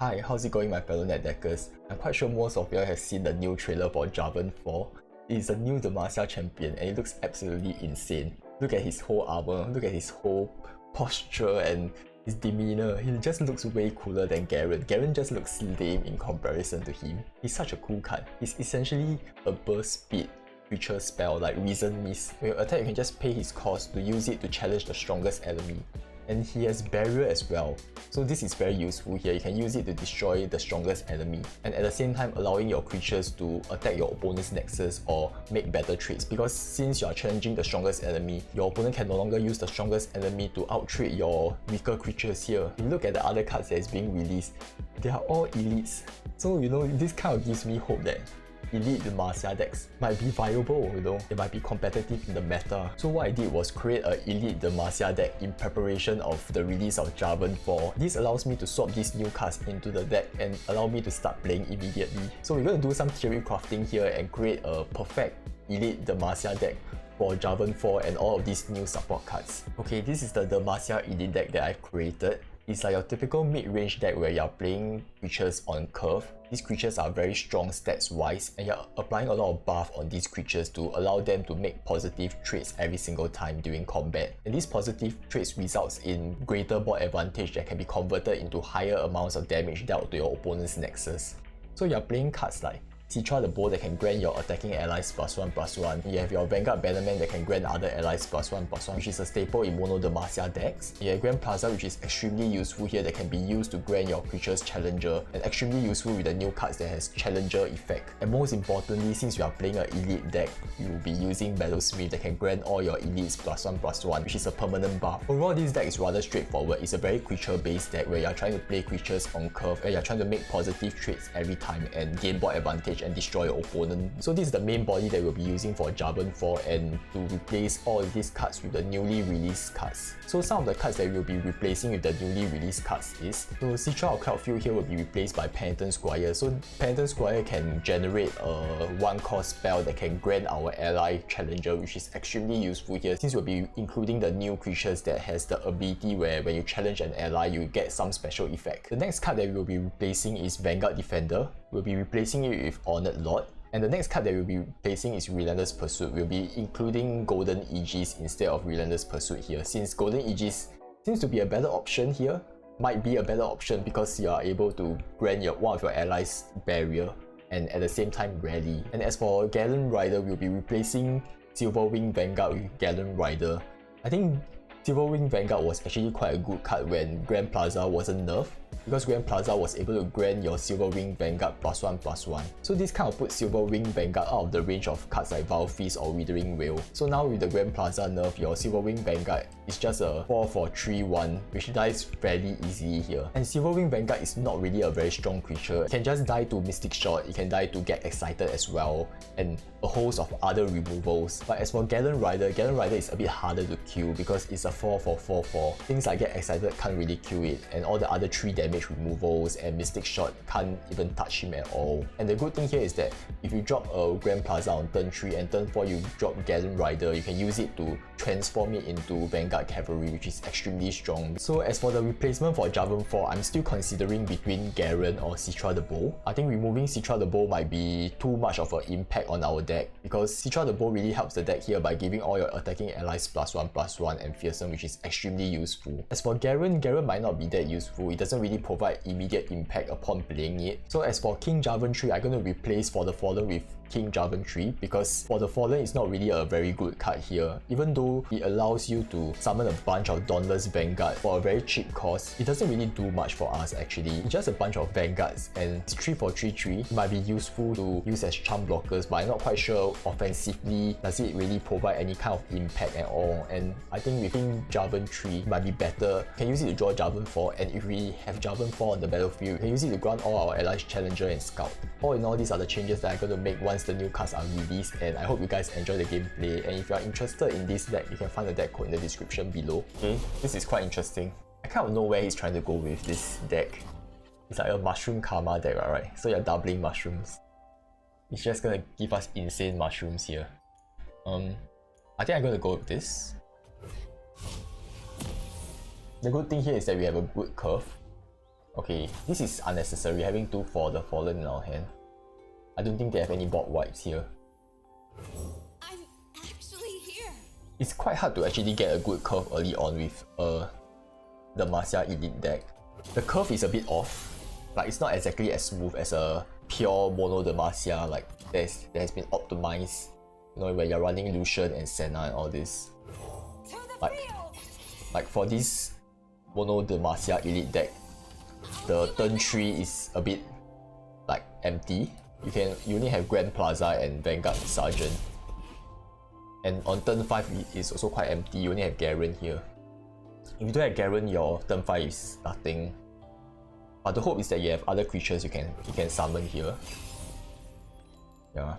Hi, how's it going my fellow netdeckers? I'm quite sure most of you have seen the new trailer for Jarvan 4. It is a new Demacia champion and it looks absolutely insane. Look at his whole armor, look at his whole posture and his demeanor. He just looks way cooler than Garen. Garen just looks lame in comparison to him. He's such a cool card. He's essentially a burst speed creature spell like Reason Miss. When you attack, you can just pay his cost to use it to challenge the strongest enemy. And he has barrier as well, so this is very useful here. You can use it to destroy the strongest enemy and at the same time allowing your creatures to attack your opponent's nexus or make better trades, because since you are challenging the strongest enemy, your opponent can no longer use the strongest enemy to out-trade your weaker creatures here. If you look at the other cards that is being released, they are all elites, so this kind of gives me hope that elite demacia decks might be viable, they might be competitive in the meta. So what I did was create an elite demacia deck in preparation of the release of Jarvan 4. This allows me to swap these new cards into the deck and allow me to start playing immediately. So we're going to do some theory crafting here and create a perfect elite demacia deck for Jarvan 4 and all of these new support cards. Okay, this is the demacia elite deck that I've created. It's like your typical mid-range deck where you're playing creatures on curve. These creatures are very strong stats wise and you're applying a lot of buff on these creatures to allow them to make positive trades every single time during combat. And these positive trades results in greater board advantage that can be converted into higher amounts of damage dealt to your opponent's nexus. So you're playing cards like Citra the Bow that can grant your attacking allies +1/+1. You have your Vanguard Bannerman that can grant other allies +1/+1, which is a staple in mono demacia decks. You have Grand Plaza, which is extremely useful here, that can be used to grant your creatures Challenger, and extremely useful with the new cards that has Challenger effect. And most importantly, since you are playing an elite deck, you will be using Battlesmith that can grant all your elites +1/+1, which is a permanent buff. Overall, this deck is rather straightforward. It's a very creature based deck where you are trying to play creatures on curve and you are trying to make positive trades every time and gain board advantage and destroy your opponent. So this is the main body that we'll be using for Jarvan 4 and to replace all of these cards with the newly released cards. So some of the cards that we'll be replacing with the newly released cards is, so Citra or Cloudfield here will be replaced by Penitent Squire. So Penitent Squire can generate a 1-cost spell that can grant our ally Challenger, which is extremely useful here since we'll be including the new creatures that has the ability where when you challenge an ally, you get some special effect. The next card that we'll be replacing is Vanguard Defender. We'll be replacing it with Honored Lord. And the next card that we'll be replacing is Relentless Pursuit. We'll be including Golden Aegis instead of Relentless Pursuit here, since Golden Aegis seems to be a better option here. Might be a better option because you are able to grant one of your allies barrier and at the same time rally. And as for Galen Rider, we'll be replacing Silverwing Vanguard with Galen Rider. I think Silverwing Vanguard was actually quite a good card when Grand Plaza wasn't nerfed, because Grand Plaza was able to grant your Silverwing Vanguard +1/+1. So this kind of puts Silverwing Vanguard out of the range of cards like Valfeast or Withering Whale. So now with the Grand Plaza nerf, your Silverwing Vanguard is just a 4 for 3/1, which dies fairly easily here. And Silverwing Vanguard is not really a very strong creature. It can just die to Mystic Shot, it can die to Get Excited as well, and a host of other removals. But as for Galen Rider is a bit harder to kill because it's a 4 for 4/4. Things like Get Excited can't really kill it, and all the other 3 damage removals and Mystic Shot can't even touch him at all. And the good thing here is that if you drop a Grand Plaza on turn 3 and turn 4 you drop Galen Rider, you can use it to transform it into Vanguard Cavalry, which is extremely strong. So as for the replacement for Jarvan 4, I'm still considering between Garen or Citra the Bow. I think removing Citra the Bow might be too much of an impact on our deck, because Citra the Bow really helps the deck here by giving all your attacking allies +1/+1 and Fearsome, which is extremely useful. As for Garen might not be that useful. It doesn't really provide immediate impact upon playing it. So as for King Jarvan 3, I'm going to replace For the Fallen with King Jarvan 3, because For the Fallen is not really a very good card here. Even though it allows you to summon a bunch of Dauntless Vanguard for a very cheap cost, it doesn't really do much for us actually. It's just a bunch of Vanguards, and 3 for 3/3 it might be useful to use as charm blockers, but I'm not quite sure offensively does it really provide any kind of impact at all. And I think with King Jarvan 3 it might be better. You can use it to draw Jarvan 4, and if we have Jarvan 4 on the battlefield, we can use it to grant all our allies Challenger and Scout. All in all, these are the changes that I'm going to make once the new cards are released, and I hope you guys enjoy the gameplay. And if you are interested in this deck, you can find the deck code in the description below. Okay, this is quite interesting. I kind of know where he's trying to go with this deck. It's like a Mushroom Karma deck, right? So you're doubling mushrooms. It's just gonna give us insane mushrooms here. I think I'm gonna go with this. The good thing here is that we have a good curve. Okay, this is unnecessary, having 2 for the Fallen in our hand. I don't think they have any board wipes here. I'm actually here. It's quite hard to actually get a good curve early on with the demacia elite deck. The curve is a bit off, like it's not exactly as smooth as a pure mono demacia like that has been optimized, you know, when you're running Lucian and Senna and all this. Like for this mono demacia elite deck, the turn 3 is a bit like empty. You only have Grand Plaza and Vanguard Sergeant. And on turn 5 it's also quite empty, you only have Garen here. If you don't have Garen, your turn 5 is nothing. But the hope is that you have other creatures you can summon here. Yeah.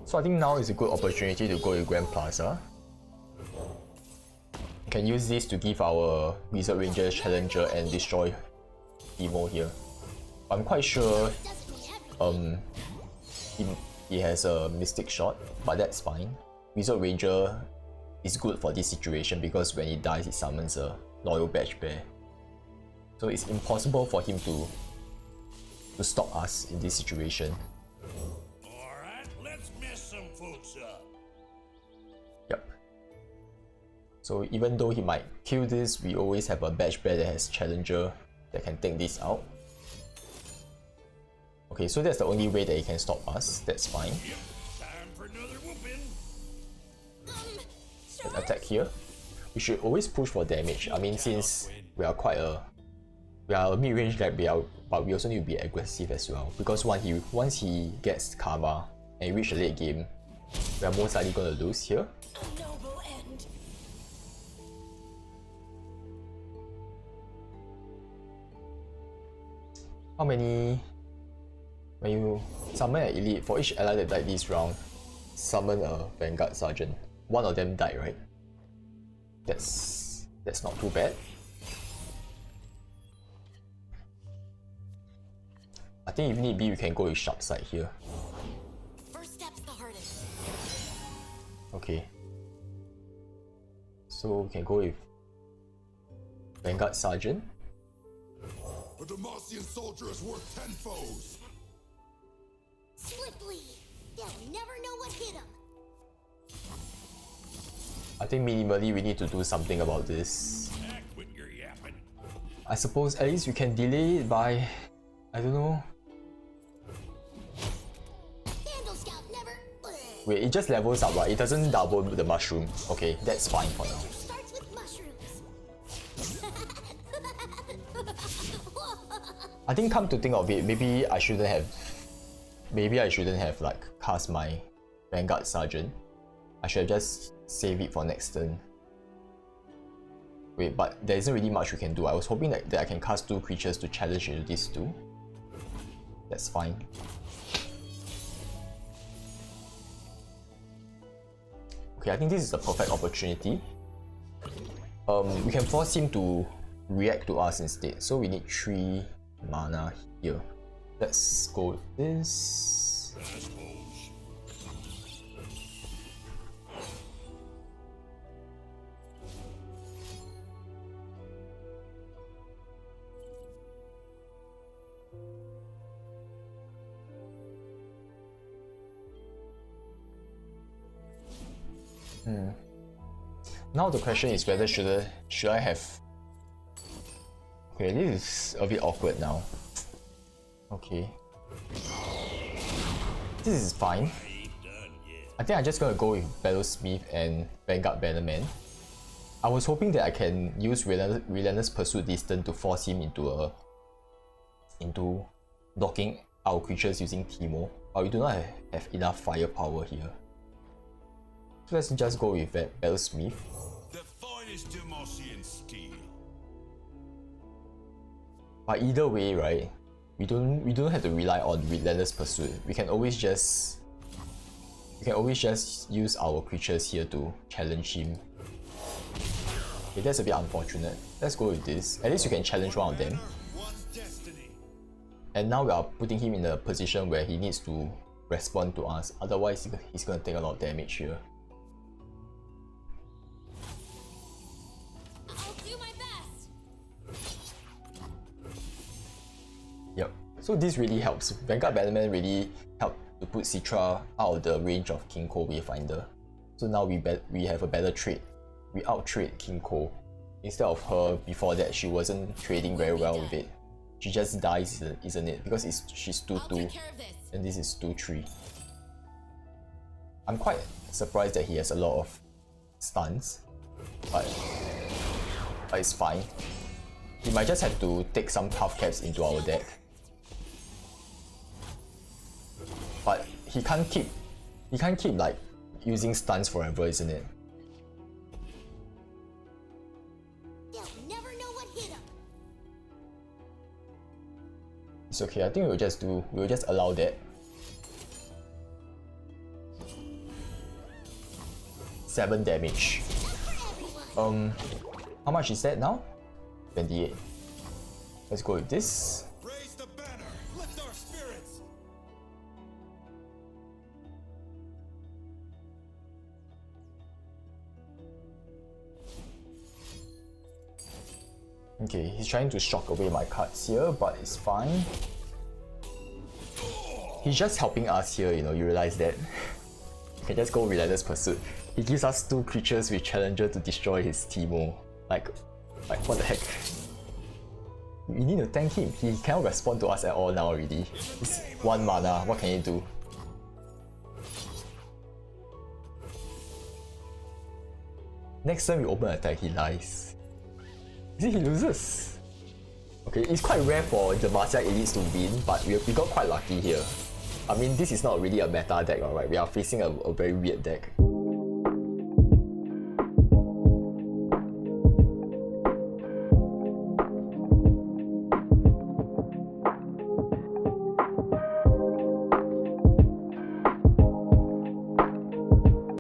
So I think now is a good opportunity to go with Grand Plaza. You can use this to give our Wizard Ranger Challenger and destroy Emo here. I'm quite sure he has a Mystic Shot, but that's fine. Wizard Ranger is good for this situation because when he dies, he summons a Loyal Badge Bear. So it's impossible for him to stop us in this situation. Alright, let's mess some folks up. Yep. So even though he might kill this, we always have a Badge Bear that has Challenger that can take this out. Okay, so that's the only way that he can stop us. That's fine. Yep, time for another whooping. Let's attack here. We should always push for damage. I mean, since we are a mid-range deck, but we also need to be aggressive as well. Because once he gets Karma and reach the late game, we are most likely going to lose here. A noble end. How many? When you summon an elite, for each ally that died this round, summon a Vanguard Sergeant. One of them died, right? That's not too bad. I think if need be, we can go with Sharp Side here. First step's the hardest. Okay. So we can go with Vanguard Sergeant. A Demacian soldier is worth 10 foes. Swiftly. They'll never know what hit him. I think minimally we need to do something about this. Act when you're yapping. I suppose at least we can delay it by, I don't know. Vandal Scout never. Wait, it just levels up, right? It doesn't double the mushroom. Okay, that's fine for now. Starts with mushrooms. I think come to think of it, maybe I shouldn't have like cast my Vanguard Sergeant. I should have just save it for next turn. Wait, but there isn't really much we can do. I was hoping that I can cast 2 creatures to challenge into these 2. That's fine. Okay, I think this is the perfect opportunity. We can force him to react to us instead. So we need 3 mana here. Let's go with this. I suppose. Now the question is whether should I have... Okay, this is a bit awkward now. Okay. This is fine. I think I'm just gonna go with Battlesmith and Vanguard Bannerman. I was hoping that I can use Relentless Pursuit this turn to force him into blocking our creatures using Teemo, but we do not have enough firepower here. So let's just go with Battlesmith. The finest Demacian steel. But either way, right? We don't have to rely on Relentless Pursuit. We can always just use our creatures here to challenge him. Okay, that's a bit unfortunate. Let's go with this. At least you can challenge one of them. And now we are putting him in a position where he needs to respond to us. Otherwise, he's gonna take a lot of damage here. I'll do my best. Yep. So this really helps. Vanguard Bannerman really helped to put Citra out of the range of King Cole Wayfinder. So now we have a better trade. We out-trade King Cole. Instead of her, before that, she wasn't trading very well with it. She just dies, isn't it? Because she's 2-2, and this is 2-3. I'm quite surprised that he has a lot of stuns, but it's fine. He might just have to take some tough caps into our deck. But he can't keep like using stuns forever, isn't it? They'll never know what hit him. It's okay, I think we'll just allow that. 7 damage. How much is that now? 28. Let's go with this. Raise the banner. Lift our spirits. Okay, he's trying to shock away my cards here, but it's fine. He's just helping us here, you know, you realize that? You can just go Relentless Pursuit. He gives us 2 creatures with Challenger to destroy his Teemo. Like what the heck? We need to tank him. He cannot respond to us at all now already. He's 1 mana, what can he do? Next time we open attack, he lies. See, he loses. Okay, it's quite rare for Demacia Elites to win, but we got quite lucky here. I mean, this is not really a meta deck, alright? We are facing a very weird deck.